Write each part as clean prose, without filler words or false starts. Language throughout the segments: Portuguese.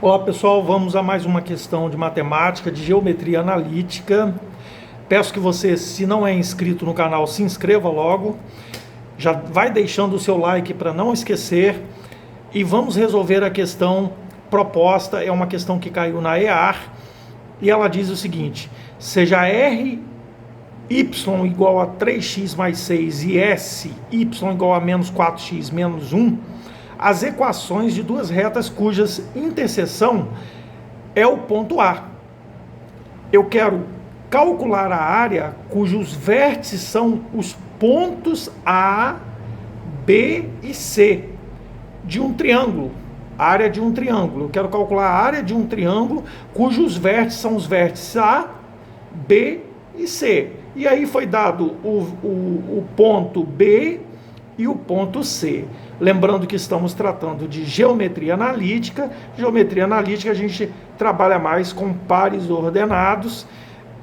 Olá pessoal, vamos a mais uma questão de matemática, de geometria analítica. Peço que você, se não é inscrito no canal, se inscreva logo. Já vai deixando o seu like para não esquecer. E vamos resolver a questão proposta. É uma questão que caiu na EAR. E ela diz o seguinte: seja R y igual a 3x mais 6 e S y igual a menos 4x menos 1, as equações de duas retas cujas interseção é o ponto A. Eu quero calcular a área cujos vértices são os pontos A, B e C de um triângulo. A área de um triângulo. Eu quero calcular a área de um triângulo cujos vértices são os vértices A, B e C. E aí foi dado o ponto B e o ponto C. Lembrando que estamos tratando de geometria analítica. Geometria analítica a gente trabalha mais com pares ordenados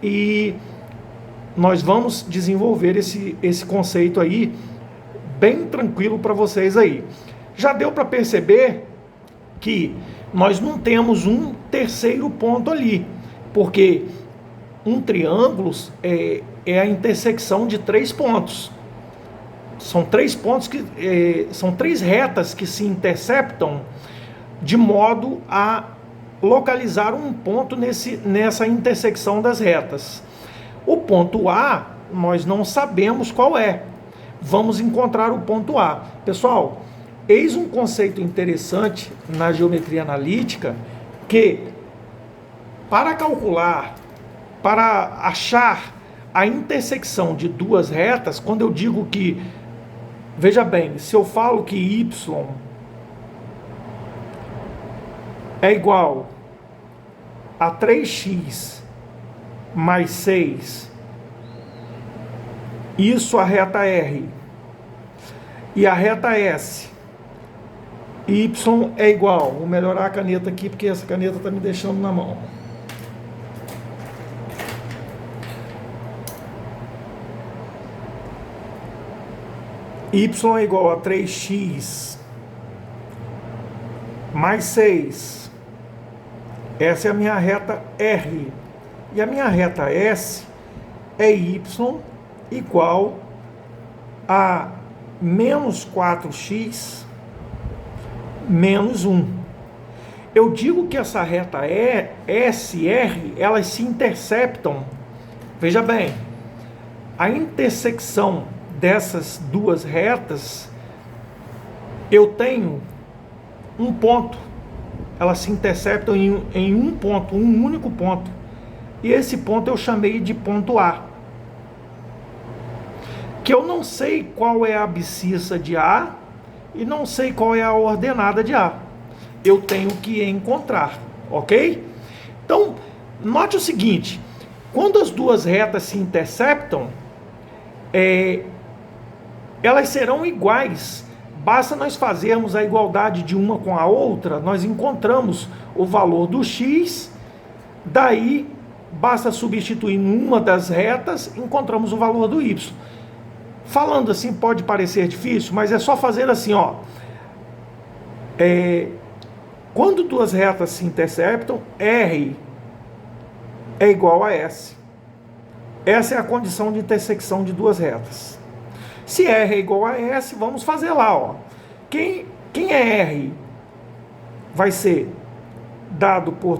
e nós vamos desenvolver esse conceito aí bem tranquilo para vocês aí. Já deu para perceber que nós não temos um terceiro ponto ali, porque um triângulo é a intersecção de três pontos. São três pontos são três retas que se interceptam de modo a localizar um ponto nessa intersecção das retas. O ponto A, nós não sabemos qual é. Vamos encontrar o ponto A. Pessoal, eis um conceito interessante na geometria analítica que, para calcular, para achar a intersecção de duas retas, quando eu digo que, veja bem, se eu falo que y é igual a 3x mais 6, isso a reta R, e a reta S, y é igual, vou melhorar a caneta aqui porque essa caneta está me deixando na mão. Y é igual a 3x mais 6. Essa é a minha reta R. E a minha reta S é y igual a menos 4x menos 1. Eu digo que essa reta S e R, elas se interceptam. Veja bem, a intersecção dessas duas retas, eu tenho um ponto. Elas se interceptam em um ponto, um único ponto. E esse ponto eu chamei de ponto A. Que eu não sei qual é a abscissa de A e não sei qual é a ordenada de A. Eu tenho que encontrar, ok? Então, note o seguinte: quando as duas retas se interceptam, elas serão iguais. Basta nós fazermos a igualdade de uma com a outra, nós encontramos o valor do x, daí basta substituir numa das retas, encontramos o valor do y. Falando assim pode parecer difícil, mas é só fazer assim, ó. Quando duas retas se interceptam, R é igual a S. Essa é a condição de intersecção de duas retas. Se R é igual a S, vamos fazer lá, ó. Quem é R? Vai ser dado por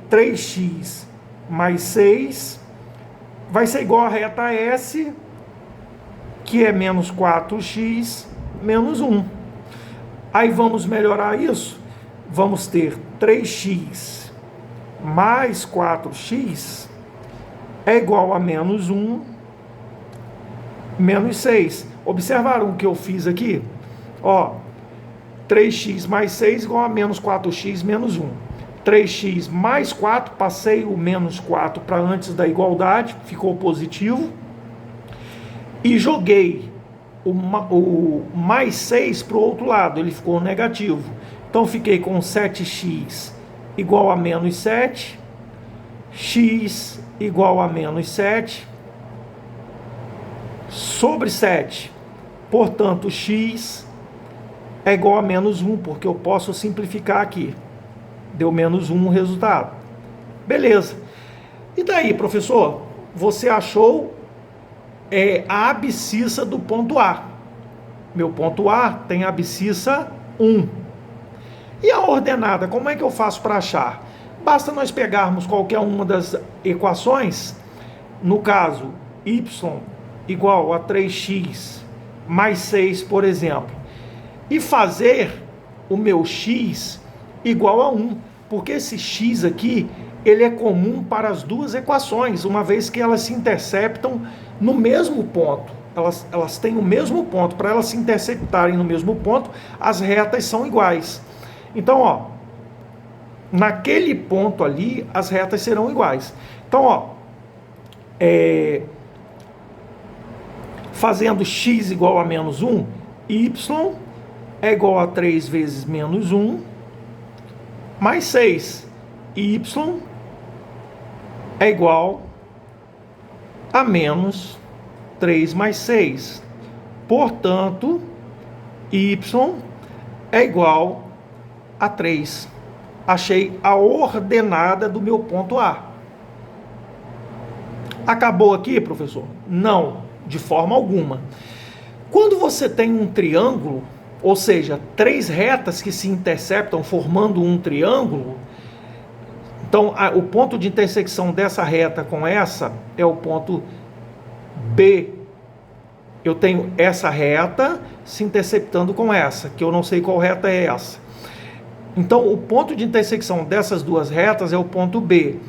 3x mais 6, vai ser igual a reta S, que é menos 4x menos 1. Aí vamos melhorar isso. Vamos ter 3x mais 4x é igual a menos 1 menos 6. Observaram o que eu fiz aqui? Ó, 3x mais 6 igual a menos 4x menos 1. 3x mais 4, passei o menos 4 para antes da igualdade, ficou positivo. E joguei o mais 6 para o outro lado, ele ficou negativo. Então fiquei com 7x igual a menos 7, x igual a menos 7, sobre 7. Portanto, x é igual a menos 1, porque eu posso simplificar aqui. Deu menos 1 o resultado. Beleza. E daí, professor? Você achou a abscissa do ponto A. Meu ponto A tem a abscissa 1. E a ordenada, como é que eu faço para achar? Basta nós pegarmos qualquer uma das equações, no caso, y igual a 3x mais 6, por exemplo, e fazer o meu x igual a 1, porque esse x aqui, ele é comum para as duas equações, uma vez que elas se interceptam no mesmo ponto. Elas têm o mesmo ponto. Para elas se interceptarem no mesmo ponto, as retas são iguais. Então, ó, naquele ponto ali, as retas serão iguais. Então, ó, fazendo x igual a menos 1, y é igual a 3 vezes menos 1, mais 6. Y é igual a menos 3 mais 6. Portanto, y é igual a 3. Achei a ordenada do meu ponto A. Acabou aqui, professor? Não, de forma alguma. Quando você tem um triângulo, ou seja, 3 retas que se interceptam formando um triângulo, então o ponto de intersecção dessa reta com essa é o ponto B. Eu tenho essa reta se interceptando com essa, que eu não sei qual reta é essa. Então, o ponto de intersecção dessas duas retas é o ponto B.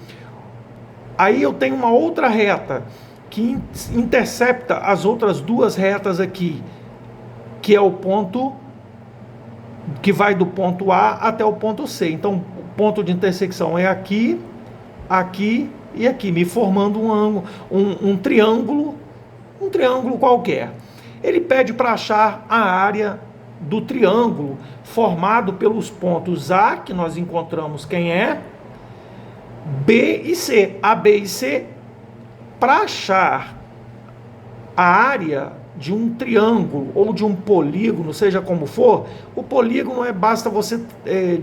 Aí eu tenho uma outra reta que intercepta as outras duas retas aqui, que é o ponto que vai do ponto A até o ponto C. Então, o ponto de intersecção é aqui, aqui e aqui, me formando um ângulo, um triângulo qualquer. Ele pede para achar a área do triângulo formado pelos pontos A, que nós encontramos quem é, B e C. A, B e C, para achar a área de um triângulo ou de um polígono, seja como for, o polígono basta você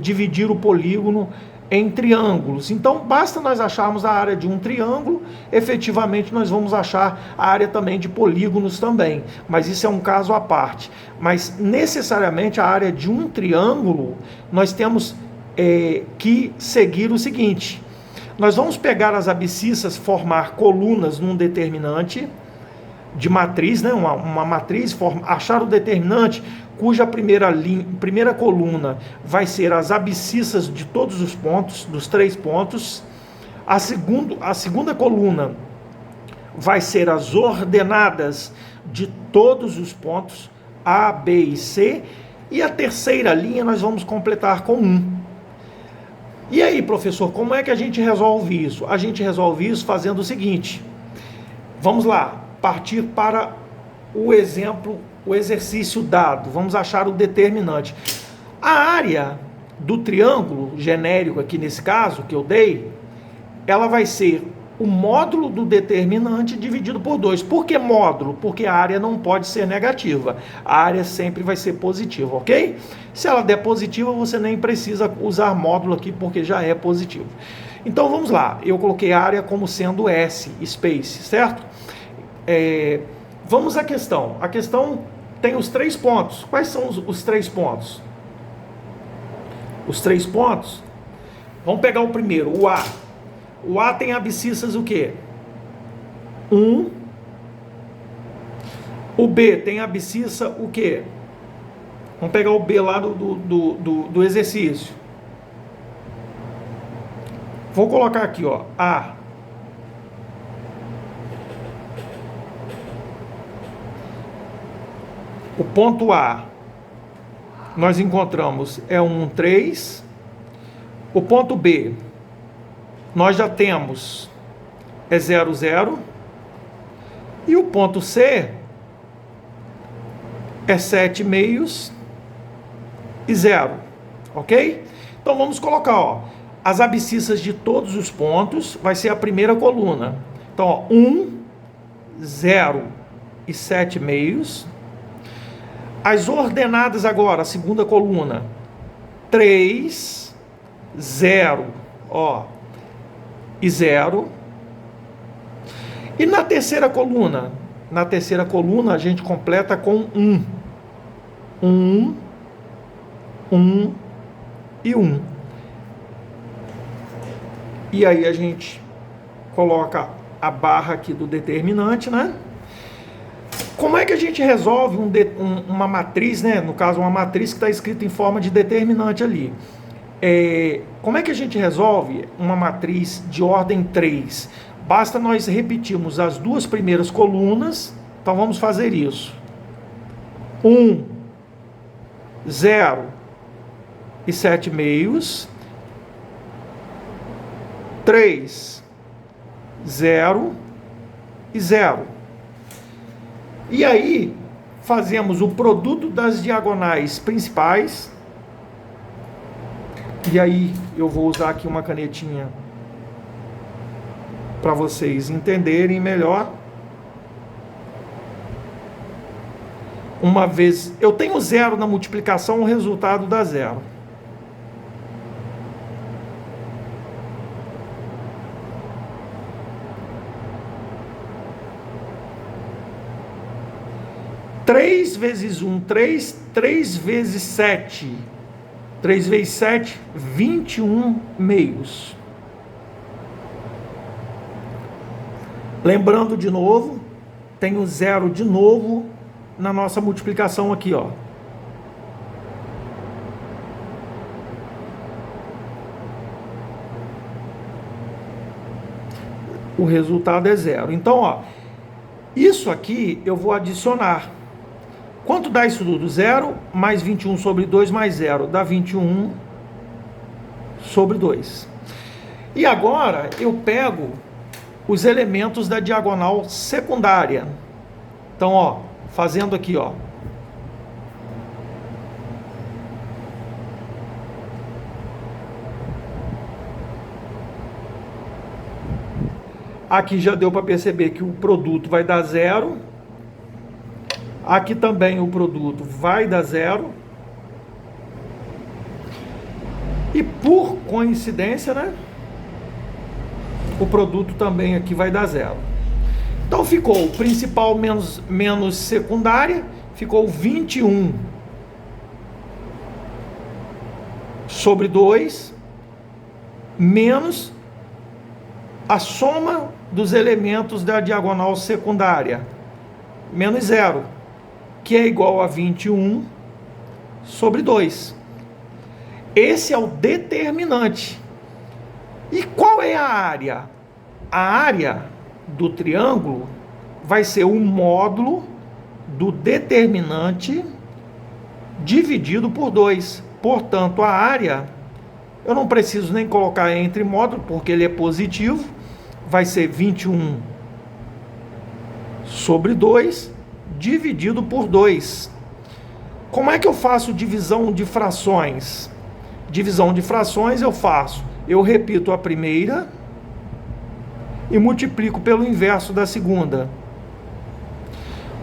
dividir o polígono em triângulos. Então, basta nós acharmos a área de um triângulo, efetivamente nós vamos achar a área também de polígonos também, mas isso é um caso à parte. Mas, necessariamente, a área de um triângulo, nós temos que seguir o seguinte: nós vamos pegar as abscissas, formar colunas num determinante de matriz, né? uma matriz, achar o determinante cuja primeira coluna vai ser as abscissas de todos os pontos, dos 3 pontos. A segunda coluna vai ser as ordenadas de todos os pontos, A, B e C. E a terceira linha nós vamos completar com 1. E aí, professor, como é que a gente resolve isso? A gente resolve isso fazendo o seguinte. Vamos lá, partir para o exemplo, o exercício dado. Vamos achar o determinante. A área do triângulo genérico aqui nesse caso, que eu dei, ela vai ser o módulo do determinante dividido por 2. Por que módulo? Porque a área não pode ser negativa. A área sempre vai ser positiva, ok? Se ela der positiva, você nem precisa usar módulo aqui, porque já é positivo. Então, vamos lá. Eu coloquei a área como sendo S, space, certo? Vamos à questão. A questão tem os 3 pontos. Quais são os 3 pontos? Os 3 pontos, vamos pegar o primeiro, o A. O A tem abscissas o quê? 1. O B tem abscissa o quê? Vamos pegar o B lá do exercício. Vou colocar aqui, ó, A. O ponto A, nós encontramos, é 1, 3. O ponto B, nós já temos, é 0, 0. E o ponto C é 7 meios e 0. Ok? Então vamos colocar, ó, as abscissas de todos os pontos, vai ser a primeira coluna. Então, ó, 1, 0 e 7 meios. As ordenadas agora, a segunda coluna, 3, 0, ó, e 0. E na terceira coluna? Na terceira coluna a gente completa com 1. 1, 1 e 1. E aí a gente coloca a barra aqui do determinante, né? Como é que a gente resolve uma matriz, né? No caso, uma matriz que está escrita em forma de determinante ali. Como é que a gente resolve uma matriz de ordem 3? Basta nós repetirmos as duas primeiras colunas. Então vamos fazer isso. 1, 0 e 7 meios. 3, 0 e 0. E aí, fazemos o produto das diagonais principais. E aí, eu vou usar aqui uma canetinha para vocês entenderem melhor. Uma vez, eu tenho 0 na multiplicação, o resultado dá 0. Três vezes 1, 3. 3 vezes 7. 3 vezes 7, 21 meios. Lembrando de novo, tem o 0 de novo na nossa multiplicação aqui, ó. O resultado é 0. Então, ó, isso aqui eu vou adicionar. Quanto dá isso tudo? 0 mais 21 sobre 2 mais 0. Dá 21 sobre 2. E agora eu pego os elementos da diagonal secundária. Então, ó, fazendo aqui, ó. Aqui já deu para perceber que o produto vai dar 0. Aqui também o produto vai dar 0. E por coincidência, né? O produto também aqui vai dar 0. Então ficou o principal menos secundária, ficou 21 sobre 2, menos a soma dos elementos da diagonal secundária, menos 0, que é igual a 21 sobre 2. Esse é o determinante. E qual é a área? A área do triângulo vai ser o módulo do determinante dividido por 2. Portanto, a área, eu não preciso nem colocar entre módulo, porque ele é positivo, vai ser 21 sobre 2 dividido por 2. Como é que eu faço divisão de frações? Divisão de frações eu repito a primeira e multiplico pelo inverso da segunda.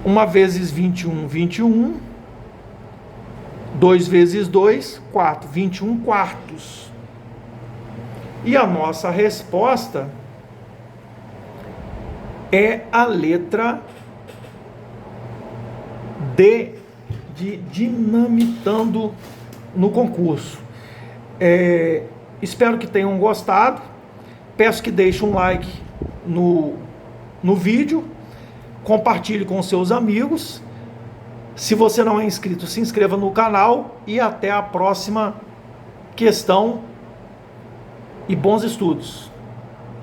1 vezes 21, 21. 2 vezes 2, 4. 21 quartos. E a nossa resposta é a letra D, de dinamitando no concurso. Espero que tenham gostado. Peço que deixem um like no vídeo, compartilhe com seus amigos. Se você não é inscrito, se inscreva no canal e até a próxima questão e bons estudos.